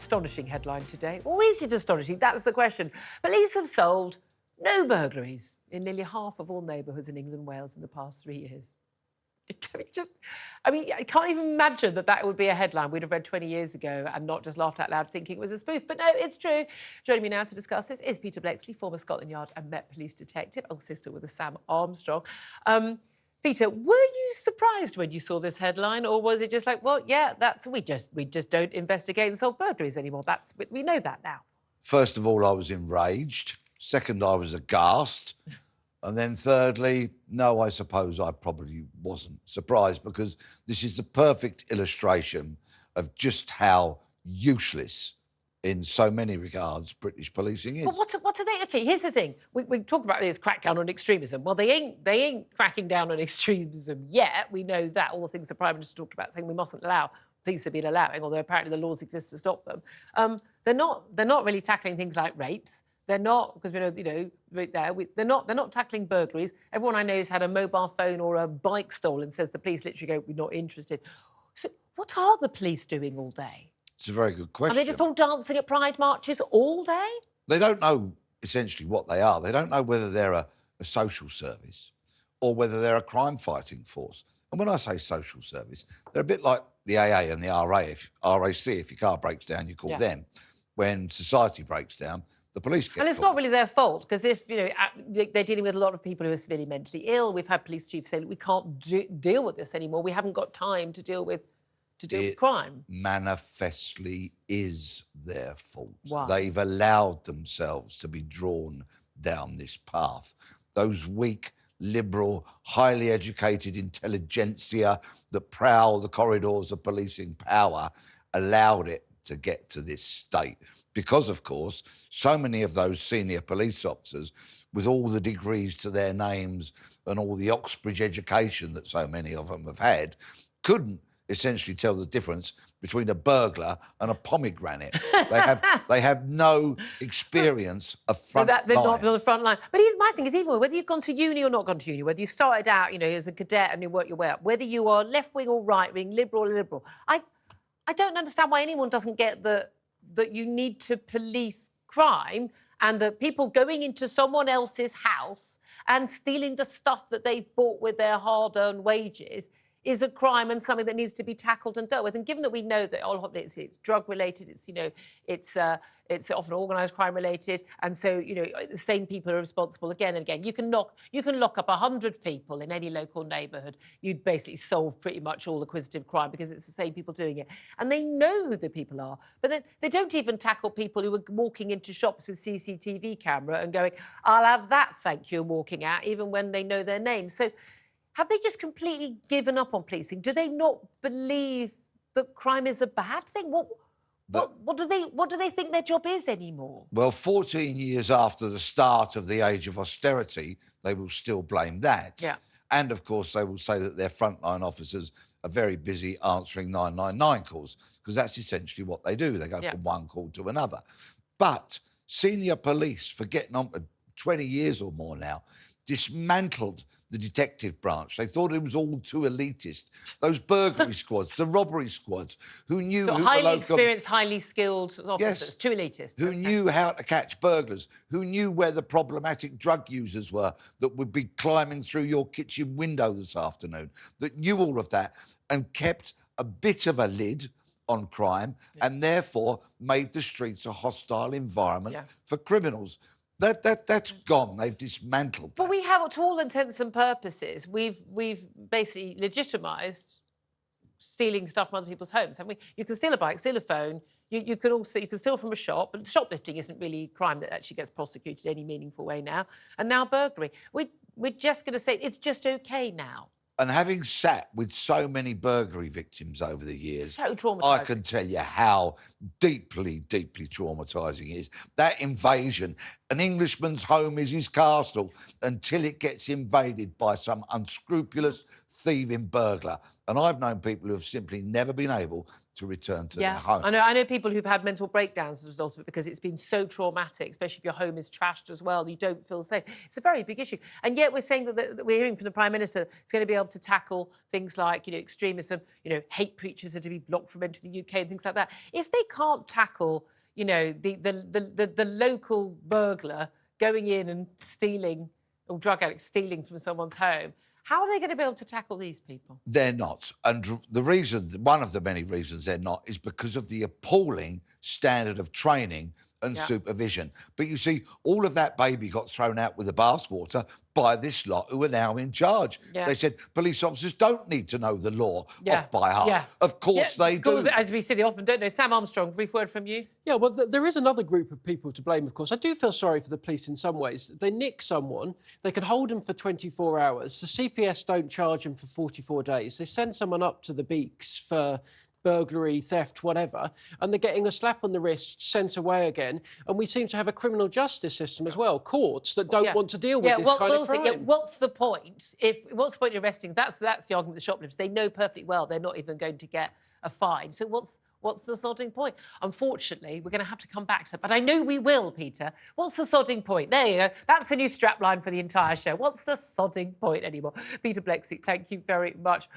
astonishing headline today. Or is it astonishing? That's the question. Police have solved no burglaries in nearly half of all neighbourhoods in England and Wales in the past 3 years. I can't even imagine that would be a headline we'd have read 20 years ago and not just laughed out loud thinking it was a spoof. But no, it's true. Joining me now to discuss this is Peter Bleksley, former Scotland Yard and Met Police detective, old sister with a Sam Armstrong. Peter, were you surprised when you saw this headline, or was it just like, well, yeah, we just don't investigate and solve burglaries anymore? We know that now. First of all, I was enraged. Second, I was aghast. And then thirdly, no, I suppose I probably wasn't surprised, because this is the perfect illustration of just how useless, in so many regards, British policing is. But what are they? OK, here's the thing. We talk about this crackdown on extremism. Well, they ain't cracking down on extremism yet. We know that. All the things the Prime Minister talked about, saying we mustn't allow, things have been allowing, although apparently the laws exist to stop them. They're not really tackling things like rapes. They're not, because we know, right there, they're not tackling burglaries. Everyone I know has had a mobile phone or a bike stolen, says the police literally go, we're not interested. So what are the police doing all day? It's a very good question. Are they just all dancing at Pride marches all day? They don't know, essentially, what they are. They don't know whether they're a social service or whether they're a crime-fighting force. And when I say social service, they're a bit like the AA and the RAC. If your car breaks down, you call them. When society breaks down, the police get And it's called. not really their fault, because if, they're dealing with a lot of people who are severely mentally ill. We've had police chiefs say, we can't deal with this anymore. We haven't got time to deal with crime. Manifestly is their fault. Wow. They've allowed themselves to be drawn down this path. Those weak, liberal, highly educated intelligentsia that prowl the corridors of policing power allowed it to get to this state. Because, of course, so many of those senior police officers, with all the degrees to their names and all the Oxbridge education that so many of them have had, couldn't essentially tell the difference between a burglar and a pomegranate. They have no experience of front line. They're not on the front line. But my thing is, even whether you've gone to uni or not gone to uni, whether you started out, as a cadet and you work your way up, whether you are left-wing or right-wing, liberal or liberal, I don't understand why anyone doesn't get that you need to police crime, and that people going into someone else's house and stealing the stuff that they've bought with their hard-earned wages is a crime and something that needs to be tackled and dealt with. And given that we know that all of it's drug-related, it's often organised crime-related, and so, the same people are responsible again and again. You can lock up 100 people in any local neighbourhood. You'd basically solve pretty much all acquisitive crime, because it's the same people doing it. And they know who the people are. But then they don't even tackle people who are walking into shops with CCTV camera and going, I'll have that, thank you, and walking out, even when they know their names. So have they just completely given up on policing? Do they not believe that crime is a bad thing? What do they think their job is anymore? Well, 14 years after the start of the age of austerity, they will still blame that. Yeah. And, of course, they will say that their frontline officers are very busy answering 999 calls, because that's essentially what they do. They go from one call to another. But senior police, for getting on for 20 years or more now, dismantled the detective branch. They thought it was all too elitist. Those burglary squads, the robbery squads, who knew... highly experienced, highly skilled officers, too elitist. Who knew how to catch burglars, who knew where the problematic drug users were that would be climbing through your kitchen window this afternoon, that knew all of that and kept a bit of a lid on crime and therefore made the streets a hostile environment for criminals. That's gone. They've dismantled that. But we have, to all intents and purposes, we've basically legitimised stealing stuff from other people's homes, haven't we? You can steal a bike, steal a phone. You can steal from a shop, but shoplifting isn't really crime that actually gets prosecuted in any meaningful way now. And now burglary. We're just going to say it's just OK now. And having sat with so many burglary victims over the years, so traumatising. I can tell you how deeply, deeply traumatising it is. That invasion, an Englishman's home is his castle until it gets invaded by some unscrupulous thieving burglar. And I've known people who have simply never been able to return to their home. I know people who've had mental breakdowns as a result of it because it's been so traumatic, especially if your home is trashed as well. You don't feel safe. It's a very big issue. And yet we're saying that we're hearing from the Prime Minister it's going to be able to tackle things like, extremism, hate preachers are to be blocked from entering the UK and things like that. If they can't tackle, the local burglar going in and stealing, or drug addict stealing from someone's home, how are they going to be able to tackle these people? They're not. And the reason, one of the many reasons they're not, is because of the appalling standard of training and supervision. But you see, all of that baby got thrown out with the bathwater by this lot who are now in charge. They said police officers don't need to know the law off by heart. Of course they do. As we say, they often don't know. Sam Armstrong, brief word from you. Yeah, well, there is another group of people to blame, of course. I do feel sorry for the police in some ways. They nick someone, they can hold them for 24 hours. The CPS don't charge them for 44 days. They send someone up to the Beaks for burglary, theft, whatever, and they're getting a slap on the wrist, sent away again. And we seem to have a criminal justice system as well, courts that don't want to deal with this kind of crime. What's the point? What's the point of arresting? That's the argument of the shoplifters. They know perfectly well they're not even going to get a fine. So what's the sodding point? Unfortunately, we're going to have to come back to that. But I know we will, Peter. What's the sodding point? There you go. That's the new strapline for the entire show. What's the sodding point anymore? Peter Bleksley, thank you very much.